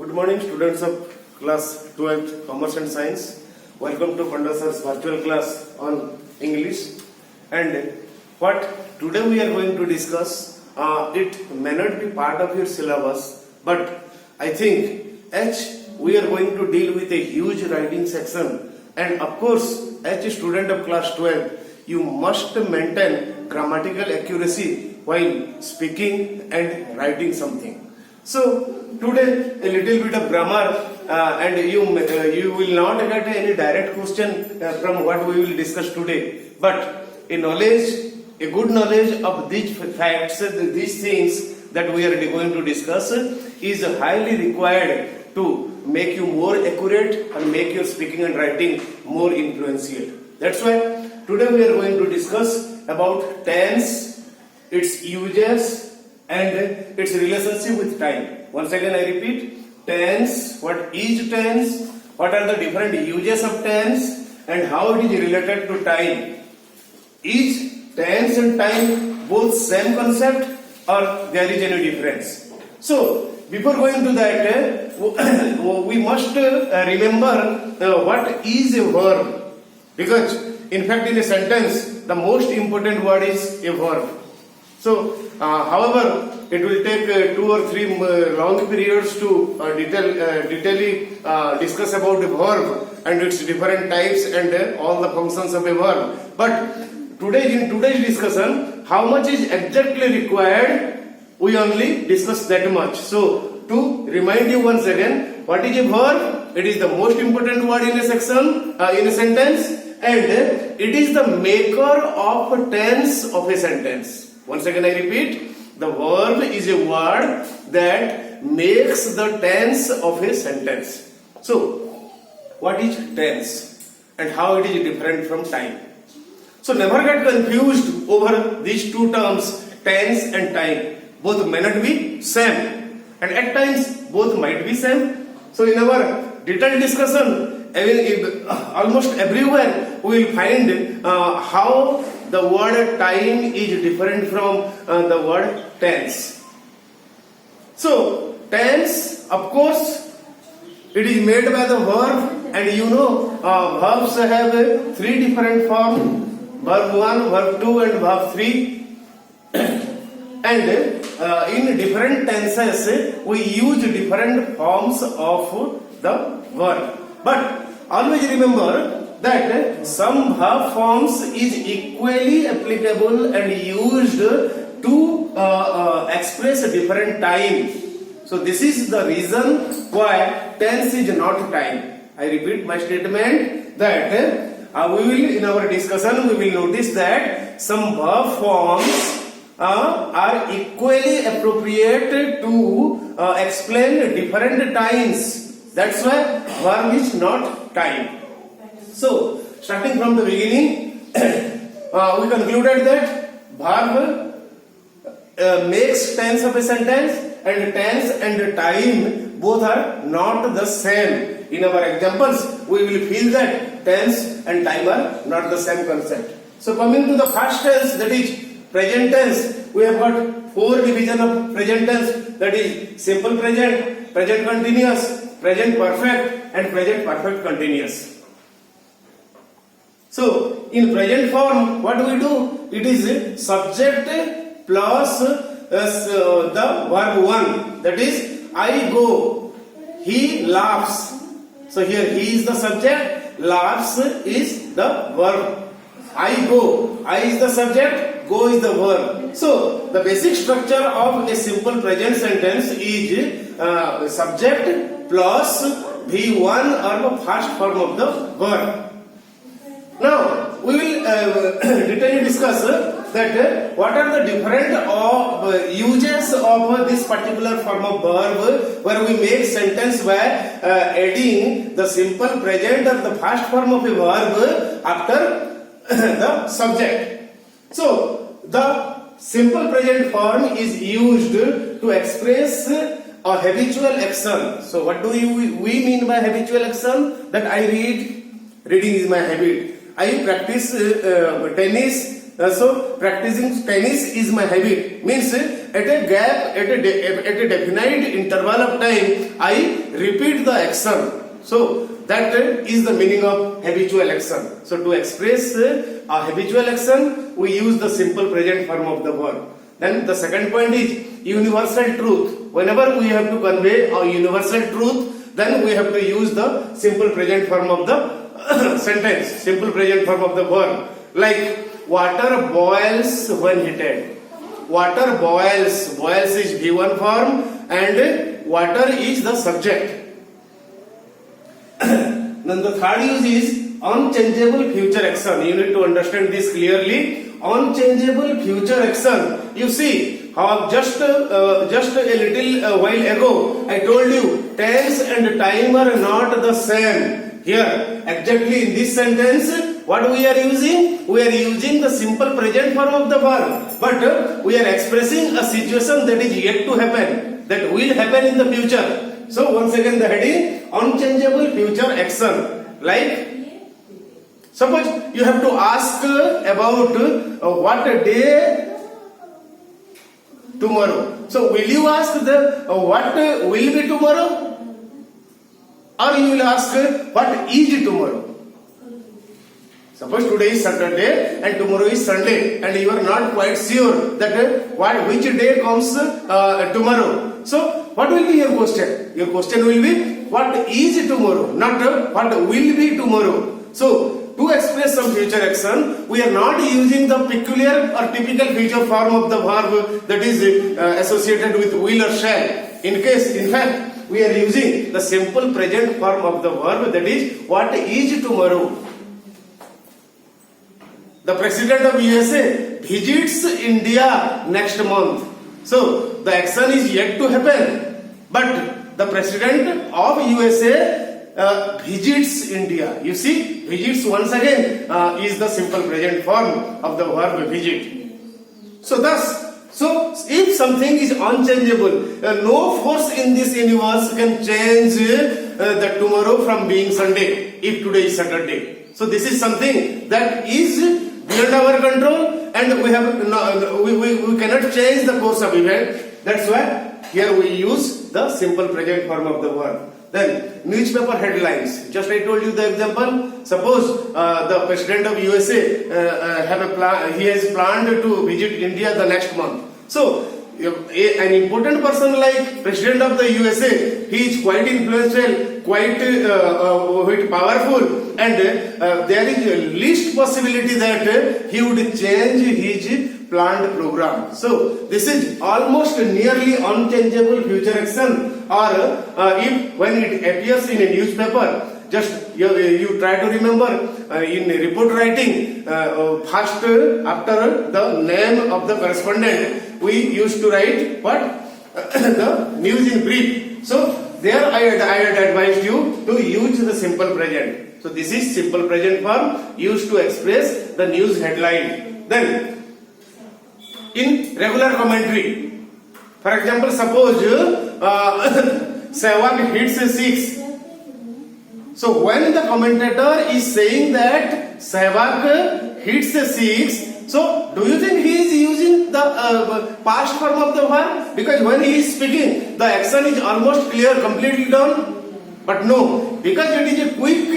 Good morning, students of class 12th Commerce and Science. Welcome to Panda Sir's virtual class on English. And what today we are going to discuss, it may not be part of your syllabus, but I think we are going to deal with a huge writing section. And of course, as a student of class 12, you must maintain grammatical accuracy while speaking and writing something. So today a little bit of grammar, and you will not get any direct question from what we will discuss today, but a good knowledge of these facts, these things that we are going to discuss is highly required to make you more accurate and make your speaking and writing more influential. That's why today we are going to discuss about tense, its uses and its relationship with time. Once again I repeat, tense, what is tense, what are the different uses of tense and how it is related to time. Is tense and time both same concept or there is any difference? So before going to that, we must remember what is a verb, because in fact in a sentence the most important word is a verb. So however, it will take 2 or 3 long periods to detailedly discuss about the verb and its different types and all the functions of a verb. But in today's discussion, how much is exactly required, we only discuss that much. So to remind you once again, what is a verb? It is the most important word in a section, in a sentence, and it is the maker of tense of a sentence. Once again I repeat, the verb is a word that makes the tense of a sentence. So, what is tense and how it is different from time? So, never get confused over these two terms, tense and time. Both may not be same, and at times both might be same. So, in our detailed discussion, almost everywhere we will find how the word time is different from the word tense. So, tense, of course, it is made by the verb, and you know, verbs have 3 different forms, verb 1, verb 2 and verb 3. And in different tenses, we use different forms of the verb. But always remember that some verb forms is equally applicable and used to express a different time. So this is the reason why tense is not time. I repeat my statement that we will, in our discussion, we will notice that some verb forms are equally appropriate to explain different times. That's why verb is not time. So, starting from the beginning, we concluded that verb makes tense of a sentence, and tense and time both are not the same. In our examples, we will feel that tense and time are not the same concept. So, coming to the first tense, that is present tense, we have got 4 divisions of present tense, that is simple present, present continuous, present perfect and present perfect continuous. So, in present form, what do we do? It is subject plus the verb 1. That is, I go, he laughs. So, here he is the subject, laughs is the verb. I go, I is the subject, go is the verb. So, the basic structure of a simple present sentence is subject plus V1 or the first form of the verb. Now, we will detailedly discuss that what are the different uses of this particular form of verb, where we make sentence by adding the simple present or the first form of a verb after the subject. So, the simple present form is used to express a habitual action. So, what do we mean by habitual action? That I read, reading is my habit. I practice tennis, so practicing tennis is my habit. Means at a gap, at a definite interval of time, I repeat the action. So that is the meaning of habitual action. So to express a habitual action, we use the simple present form of the verb. Then the second point is universal truth. Whenever we have to convey a universal truth, then we have to use the simple present form of the sentence, simple present form of the verb. Like water boils when heated. Water boils. Boils is V1 form and water is the subject. Then the third use is unchangeable future action. You need to understand this clearly. Unchangeable future action. You see how just a little while ago I told you tense and time are not the same. Here exactly in this sentence what we are using? We are using the simple present form of the verb, but we are expressing a situation that is yet to happen, that will happen in the future. So once again the heading unchangeable future action. Like suppose you have to ask about what day tomorrow. So will you ask the what will be tomorrow? Or you will ask what is tomorrow? Suppose today is Saturday and tomorrow is Sunday and you are not quite sure that which day comes tomorrow. So what will be your question? Your question will be what is tomorrow, not what will be tomorrow. So to express some future action, we are not using the peculiar or typical future form of the verb that is associated with will or shall. In fact, we are using the simple present form of the verb, that is what is tomorrow. The President of USA visits India next month. So the action is yet to happen, but the President of USA visits India. You see, visits once again is the simple present form of the verb visit. So if something is unchangeable, no force in this universe can change the tomorrow from being Sunday if today is Saturday. So this is something that is beyond our control, and we cannot change the course of event. That's why here we use the simple present form of the verb. Then newspaper headlines. Just I told you the example. Suppose the President of USA he has planned to visit India the next month. So an important person like President of the USA, he is quite influential, quite powerful, and there is a least possibility that he would change his planned program. So this is almost nearly unchangeable future action. Or if when it appears in a newspaper, just you try to remember in report writing, first after the name of the correspondent, we used to write what the news in brief. So there I had advised you to use the simple present. So this is simple present form used to express the news headline. Then in regular commentary, for example, suppose Sehwag hits 6. So when the commentator is saying that Sehwag hits 6, so do you think he is using the past form of the verb? Because when he is speaking, the action is almost clear, completely done. But no, because it is a quick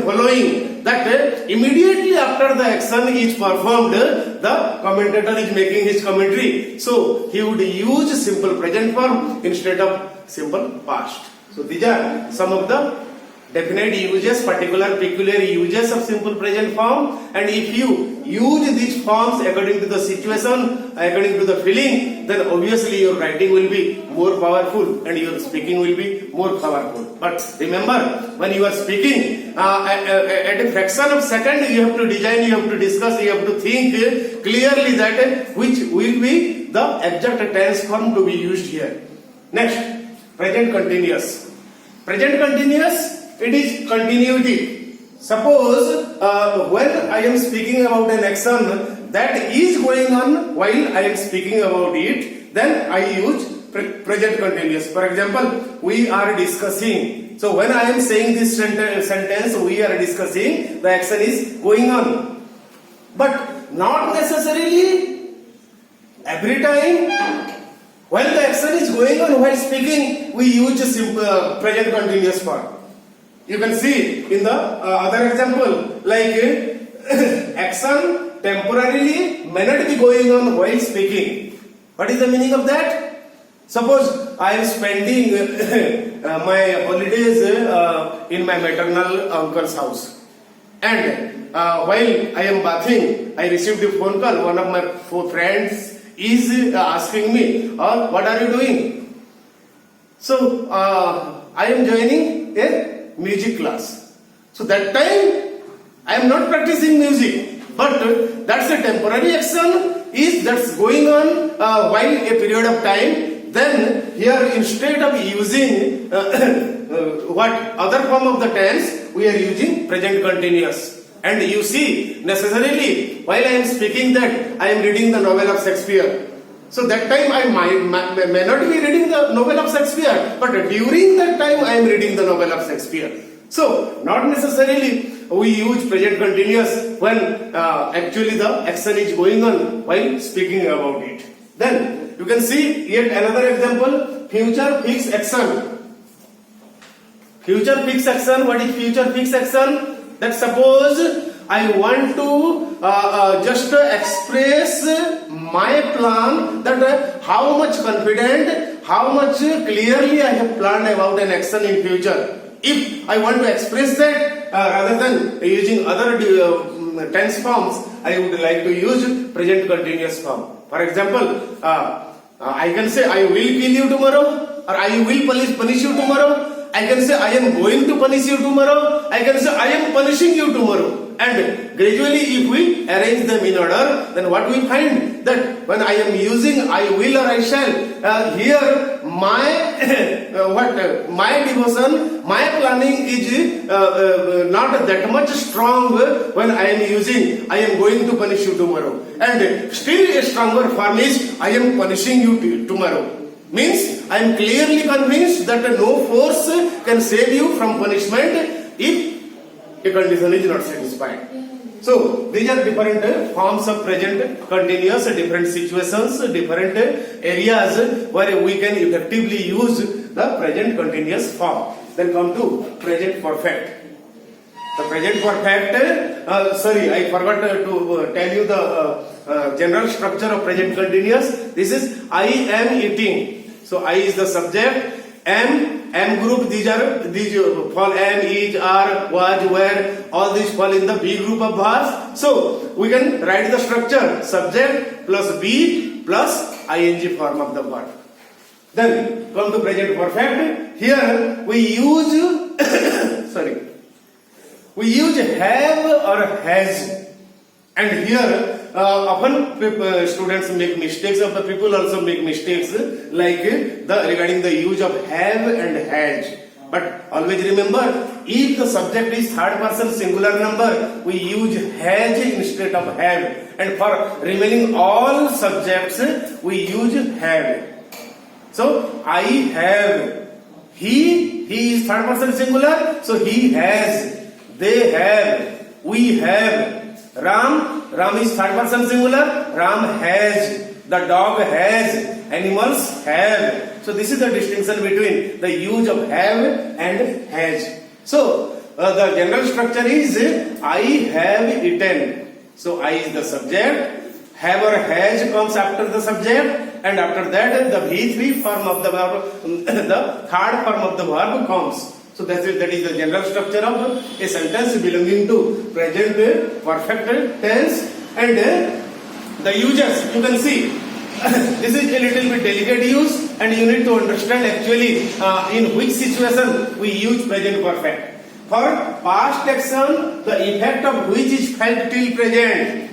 following, that immediately after the action is performed, the commentator is making his commentary. So he would use simple present form instead of simple past. So these are some of the definite uses, peculiar uses of simple present form, and if you use these forms according to the situation, according to the feeling, then obviously your writing will be more powerful and your speaking will be more powerful. But remember, when you are speaking at a fraction of second, you have to design, you have to discuss, you have to think clearly that which will be the exact tense form to be used here. Next, present continuous. Present continuous, it is continuity. Suppose when I am speaking about an action that is going on while I am speaking about it, then I use present continuous. For example, we are discussing. So when I am saying this sentence, we are discussing, the action is going on. But not necessarily every time While the action is going on while speaking, we use a simple present continuous form. You can see in the other example, like action temporarily may not be going on while speaking. What is the meaning of that? Suppose I am spending my holidays in my maternal uncle's house, and while I am bathing, I received a phone call. One of my friends is asking me, "Oh, what are you doing?" So I am joining a music class. So that time I am not practicing music, but that's a temporary action that's going on while a period of time. Then here, instead of using what other form of the tense, we are using present continuous. And you see, necessarily, while I am speaking that, I am reading the novel of Shakespeare. So that time I may not be reading the novel of Shakespeare, but during that time I am reading the novel of Shakespeare. So not necessarily we use present continuous when actually the action is going on while speaking about it. Then you can see yet another example, future fixed action. Future fixed action, what is future fixed action? That suppose I want to just express my plan, that how much confident, how much clearly I have planned about an action in future. If I want to express that rather than using other tense forms, I would like to use present continuous form. For example, I can say I will kill you tomorrow, or I will punish you tomorrow. I can say I am going to punish you tomorrow. I can say I am punishing you tomorrow. And gradually, if we arrange them in order, then what we find that when I am using I will or I shall, here my my devotion, my planning is not that much strong when I am using I am going to punish you tomorrow. And still a stronger form is I am punishing you tomorrow. Means I am clearly convinced that no force can save you from punishment if a condition is not satisfied. So these are different forms of present continuous, different situations, different areas where we can effectively use the present continuous form. Then come to present perfect. The present perfect, sorry, I forgot to tell you the general structure of present continuous. This is I am eating. So I is the subject, am group, these fall am, is, are, was, were, all these fall in the be group of verbs. So we can write the structure, subject plus be plus ing form of the verb. Then come to present perfect. Here we use sorry, we use have or has, and here often students make mistakes, or the people also make mistakes, like regarding the use of have and has. But always remember, if the subject is third person singular number, we use has instead of have, and for remaining all subjects we use have. So I have, he is third person singular, so he has, they have, we have. Ram is third person singular, Ram has, the dog has, animals have. So this is the distinction between the use of have and has. So the general structure is I have eaten. So I is the subject, have or has comes after the subject, and after that the V3 form of the verb, the third form of the verb comes. So that is the general structure of a sentence belonging to present perfect tense. And the users, you can see, this is a little bit delicate use, and you need to understand actually in which situation we use present perfect. For past action, the effect of which is felt till present.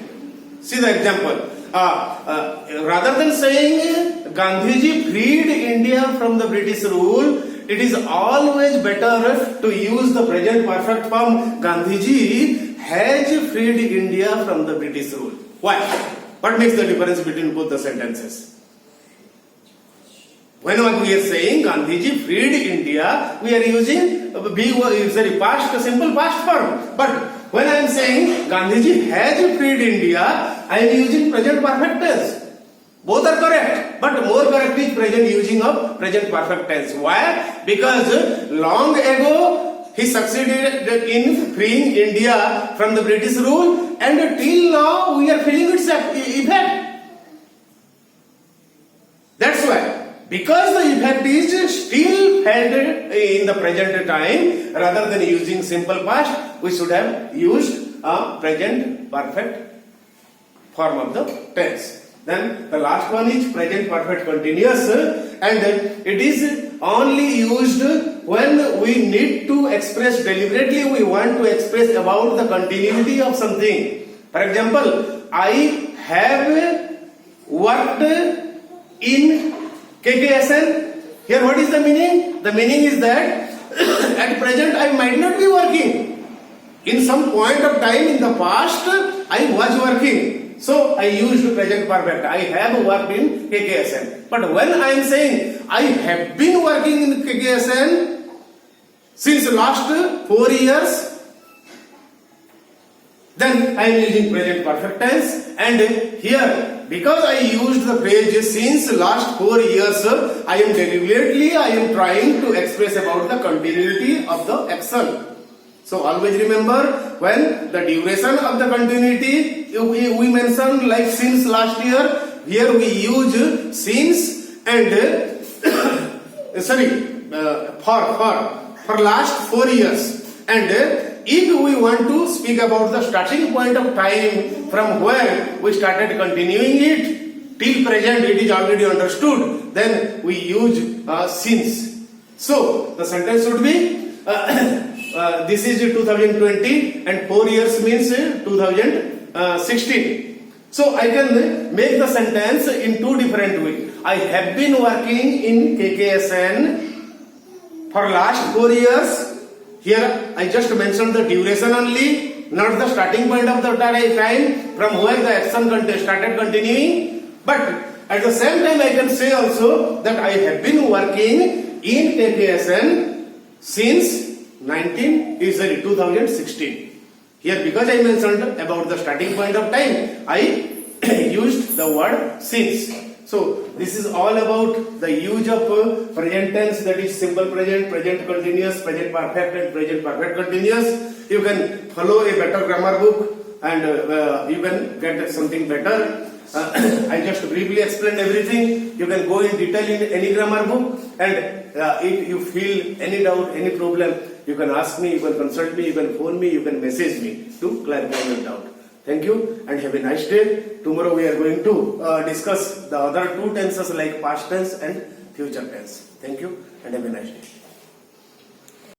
See the example. Rather than saying Gandhiji freed India from the British rule, it is always better to use the present perfect form. Gandhiji has freed India from the British rule. Why? What makes the difference between both the sentences? When we are saying Gandhiji freed India, we are using past, simple past form. But when I am saying Gandhiji has freed India, I am using present perfect tense. Both are correct, but more correct is present using of present perfect tense. Why? Because long ago he succeeded in freeing India from the British rule, and till now we are feeling its effect. That's why. Because the effect is still felt in the present time, rather than using simple past, we should have used a present perfect form of the tense. Then the last one is present perfect continuous, and it is only used when we need to express deliberately, we want to express about the continuity of something. For example, I have worked in KKSN. Here what is the meaning? The meaning is that at present I might not be working. In some point of time in the past I was working. So I used present perfect. I have worked in KKSN. But when I am saying I have been working in KKSN since last 4 years, then I am using present perfect tense. And here, because I used the phrase since last 4 years, I am trying to express about the continuity of the action. So always remember, when the duration of the continuity, we mentioned like since last year, here we use since and for last 4 years. And if we want to speak about the starting point of time from where we started continuing it till present, it is already understood, then we use since. So the sentence should be this is 2020 and 4 years means 2016. So I can make the sentence in two different ways. I have been working in KKSN for last 4 years. Here I just mentioned the duration only, not the starting point of the time from where the action started continuing. But at the same time I can say also that I have been working in KKSN since 2016. Here because I mentioned about the starting point of time, I used the word since. So this is all about the use of present tense, that is simple present, present continuous, present perfect and present perfect continuous. You can follow a better grammar book and you can get something better. I just briefly explained everything. You can go in detail in any grammar book, and if you feel any doubt, any problem, you can ask me, you can consult me, you can phone me, you can message me to clarify your doubt. Thank you and have a nice day. Tomorrow we are going to discuss the other two tenses like past tense and future tense. Thank you and have a nice day.